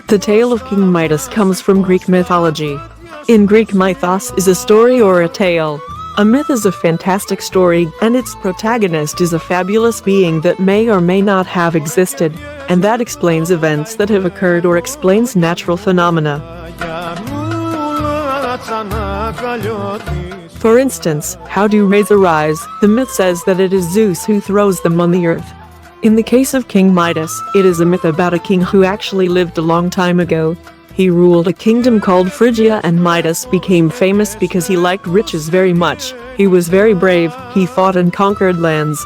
The tale of King Midas comes from Greek mythology. In Greek, mythos is a story or a tale. A myth is a fantastic story, and its protagonist is a fabulous being that may or may not have existed, and that explains events that have occurred or explains natural phenomena. For instance, how do rays arise? The myth says that it is Zeus who throws them on the earth. In the case of King Midas, it is a myth about a king who actually lived a long time ago. He ruled a kingdom called Phrygia, and Midas became famous because he liked riches very much. He was very brave, he fought and conquered lands.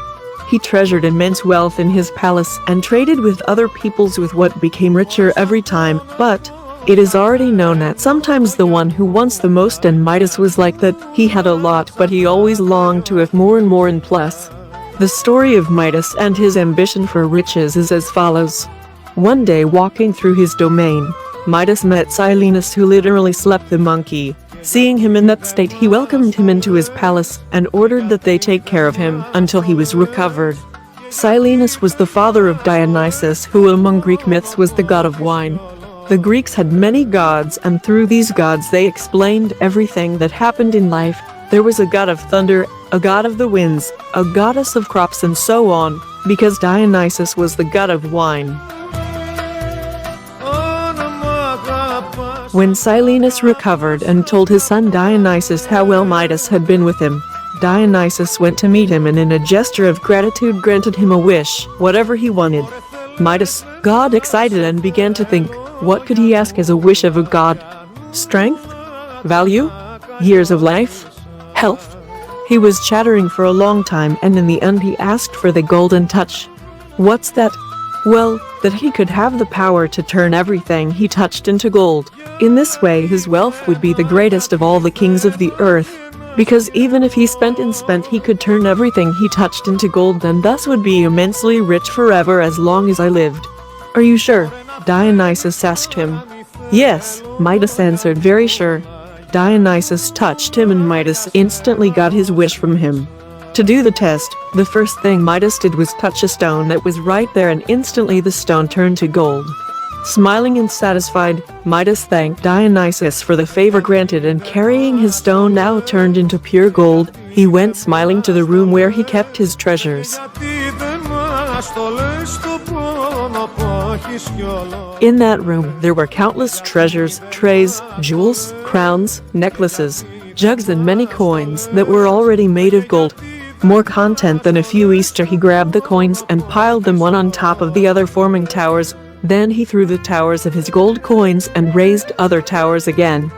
He treasured immense wealth in his palace and traded with other peoples with what became richer every time, but it is already known that sometimes the one who wants the most, and Midas was like that. He had a lot, but he always longed to have more and more and plus. The story of Midas and his ambition for riches is as follows. One day, walking through his domain, Midas met Silenus, who literally slept the monkey. Seeing him in that state, he welcomed him into his palace and ordered that they take care of him until he was recovered. Silenus was the father of Dionysus, who among Greek myths was the god of wine. The Greeks had many gods, and through these gods they explained everything that happened in life. There was a god of thunder, a god of the winds, a goddess of crops, and so on, because Dionysus was the god of wine. When Silenus recovered and told his son Dionysus how well Midas had been with him, Dionysus went to meet him and in a gesture of gratitude granted him a wish, whatever he wanted. Midas got excited and began to think, what could he ask as a wish of a god? Strength? Value? Years of life? Health? He was chattering for a long time, and in the end he asked for the golden touch. What's that? Well, that he could have the power to turn everything he touched into gold. In this way his wealth would be the greatest of all the kings of the earth, because even if he spent and spent, he could turn everything he touched into gold, and thus would be immensely rich forever as long as I lived. Are you sure? Dionysus asked him. Yes, Midas answered, very sure. Dionysus touched him and Midas instantly got his wish from him. To do the test, the first thing Midas did was touch a stone that was right there, and instantly the stone turned to gold. Smiling and satisfied, Midas thanked Dionysus for the favor granted, and carrying his stone now turned into pure gold, he went smiling to the room where he kept his treasures. In that room, there were countless treasures, trays, jewels, crowns, necklaces, jugs, and many coins that were already made of gold. More content than a few Easter. He grabbed the coins and piled them one on top of the other, forming towers. Then he threw the towers of his gold coins and raised other towers again.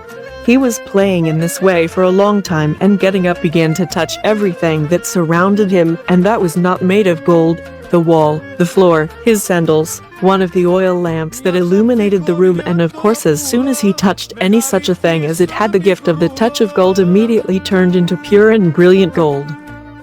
He was playing in this way for a long time, and getting up began to touch everything that surrounded him, and that was not made of gold: the wall, the floor, his sandals, one of the oil lamps that illuminated the room, and of course as soon as he touched any such a thing as it had the gift of the touch of gold, immediately turned into pure and brilliant gold.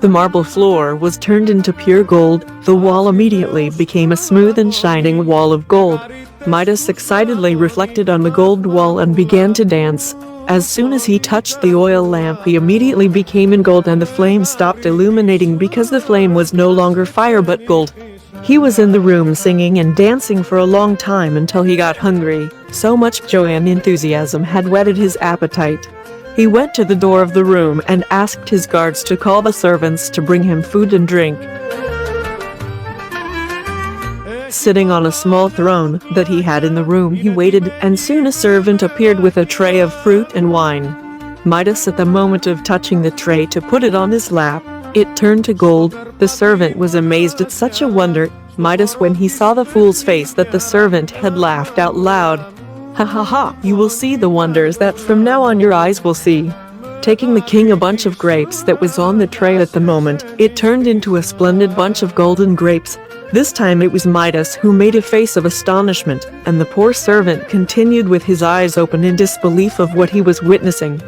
The marble floor was turned into pure gold, the wall immediately became a smooth and shining wall of gold. Midas excitedly reflected on the gold wall and began to dance. As soon as he touched the oil lamp, he immediately became in gold, and the flame stopped illuminating because the flame was no longer fire but gold. He was in the room singing and dancing for a long time until he got hungry. So much joy and enthusiasm had whetted his appetite. He went to the door of the room and asked his guards to call the servants to bring him food and drink. Sitting on a small throne that he had in the room, he waited, and soon a servant appeared with a tray of fruit and wine. Midas, at the moment of touching the tray to put it on his lap, it turned to gold. The servant was amazed at such a wonder. Midas, when he saw the fool's face, that the servant had laughed out loud. Ha ha ha, you will see the wonders that from now on your eyes will see. Taking the king a bunch of grapes that was on the tray at the moment, it turned into a splendid bunch of golden grapes. This time it was Midas who made a face of astonishment, and the poor servant continued with his eyes open in disbelief of what he was witnessing.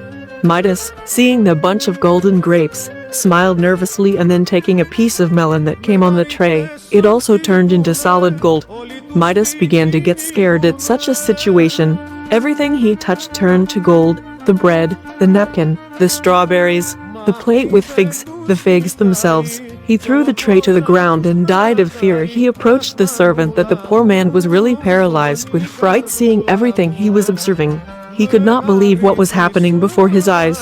Midas, seeing the bunch of golden grapes, smiled nervously, and then taking a piece of melon that came on the tray, it also turned into solid gold. Midas began to get scared at such a situation. Everything he touched turned to gold: the bread, the napkin, the strawberries, the plate with figs, the figs themselves. He threw the tray to the ground and died of fear. He approached the servant that the poor man was really paralyzed with fright seeing everything he was observing. He could not believe what was happening before his eyes.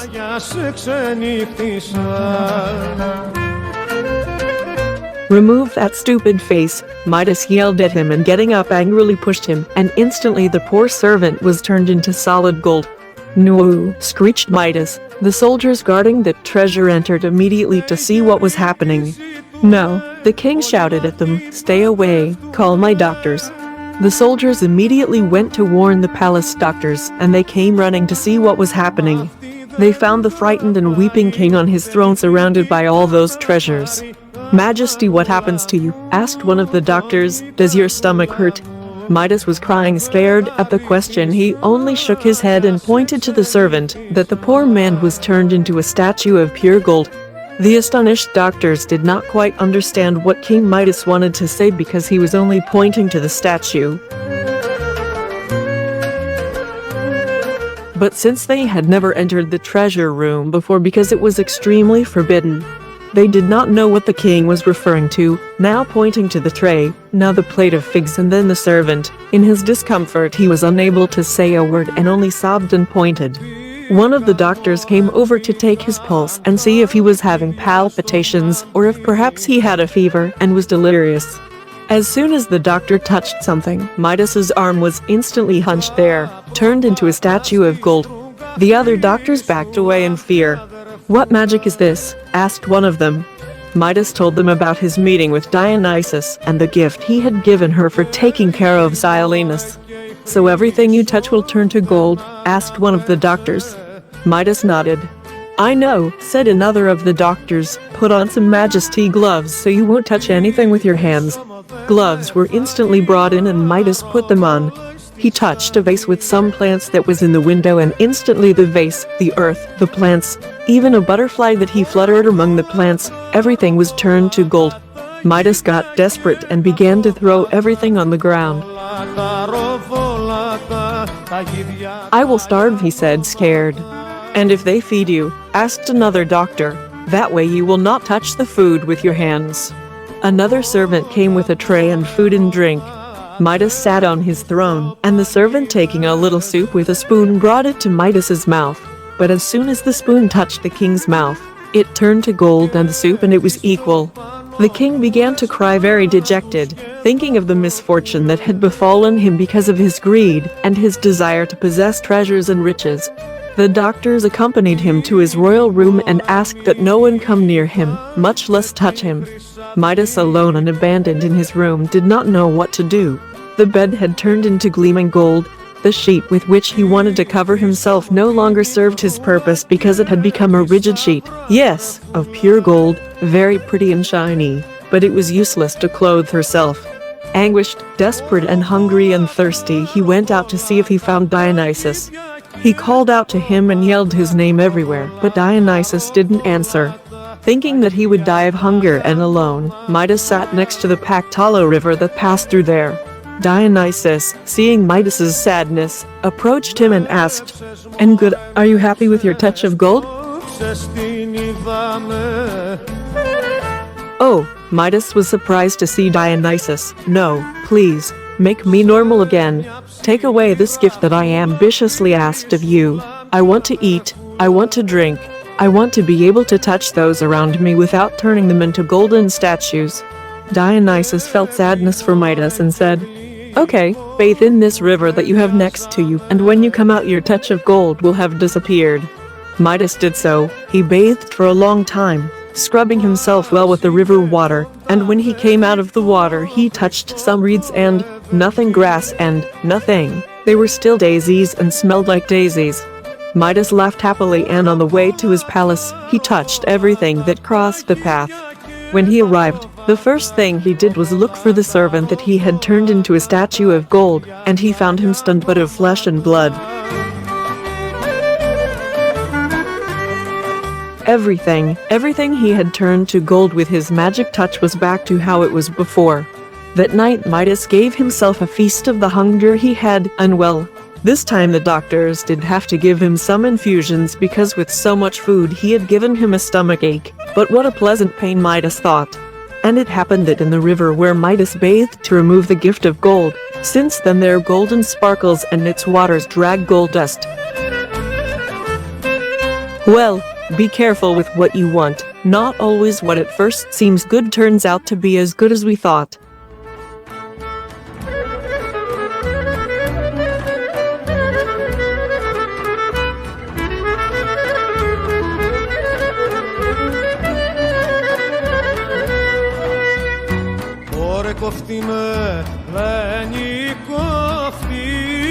"Remove that stupid face," Midas yelled at him, and getting up angrily pushed him, and instantly the poor servant was turned into solid gold. "No!" screeched Midas. The soldiers guarding the treasure entered immediately to see what was happening. "No!" the king shouted at them. "Stay away, call my doctors." The soldiers immediately went to warn the palace doctors, and they came running to see what was happening. They found the frightened and weeping king on his throne surrounded by all those treasures. "Majesty, what happens to you?" asked one of the doctors. "Does your stomach hurt?" Midas was crying, scared at the question. He only shook his head and pointed to the servant that the poor man was turned into a statue of pure gold. The astonished doctors did not quite understand what King Midas wanted to say because he was only pointing to the statue. But since they had never entered the treasure room before because it was extremely forbidden, they did not know what the king was referring to, now pointing to the tray, now the plate of figs, and then the servant. In his discomfort he was unable to say a word and only sobbed and pointed. One of the doctors came over to take his pulse and see if he was having palpitations or if perhaps he had a fever and was delirious. As soon as the doctor touched something, Midas's arm was instantly hunched there, turned into a statue of gold. The other doctors backed away in fear. "What magic is this?" asked one of them. Midas told them about his meeting with Dionysus and the gift he had given her for taking care of Dionysus. "So everything you touch will turn to gold?" asked one of the doctors. Midas nodded. "I know," said another of the doctors. "Put on some majesty gloves so you won't touch anything with your hands." Gloves were instantly brought in and Midas put them on. He touched a vase with some plants that was in the window, and instantly the vase, the earth, the plants, even a butterfly that he fluttered among the plants, everything was turned to gold. Midas got desperate and began to throw everything on the ground. "I will starve," he said, scared. "And if they feed you?" asked another doctor. "That way you will not touch the food with your hands." Another servant came with a tray and food and drink. Midas sat on his throne, and the servant, taking a little soup with a spoon, brought it to Midas's mouth. But as soon as the spoon touched the king's mouth, it turned to gold and the soup, and it was equal. The king began to cry, very dejected, thinking of the misfortune that had befallen him because of his greed and his desire to possess treasures and riches. The doctors accompanied him to his royal room and asked that no one come near him, much less touch him. Midas, alone and abandoned in his room, did not know what to do. The bed had turned into gleaming gold. The sheet with which he wanted to cover himself no longer served his purpose because it had become a rigid sheet. Yes, of pure gold, very pretty and shiny, but it was useless to clothe herself. Anguished, desperate and hungry and thirsty, he went out to see if he found Dionysus. He called out to him and yelled his name everywhere, but Dionysus didn't answer. Thinking that he would die of hunger and alone, Midas sat next to the Pactolo river that passed through there. Dionysus, seeing Midas's sadness, approached him and asked, "And good, are you happy with your touch of gold?" Oh, Midas was surprised to see Dionysus. "No, please, make me normal again. Take away this gift that I ambitiously asked of you. I want to eat, I want to drink, I want to be able to touch those around me without turning them into golden statues." Dionysus felt sadness for Midas and said, "Okay, bathe in this river that you have next to you, and when you come out your touch of gold will have disappeared." Midas did so. He bathed for a long time, scrubbing himself well with the river water, and when he came out of the water he touched some reeds and nothing, grass and nothing. They were still daisies and smelled like daisies. Midas laughed happily, and on the way to his palace, he touched everything that crossed the path. When he arrived, the first thing he did was look for the servant that he had turned into a statue of gold, and he found him stunned but of flesh and blood. Everything he had turned to gold with his magic touch was back to how it was before. That night Midas gave himself a feast of the hunger he had, and well, This time the doctors did have to give him some infusions because with so much food he had given him a stomach ache. But what a pleasant pain, Midas thought. And it happened that in the river where Midas bathed to remove the gift of gold, since then their golden sparkles and its waters drag gold dust. Well, be careful with what you want. Not always what at first seems good turns out to be as good as we thought. Κοφτή με λένει κοφτή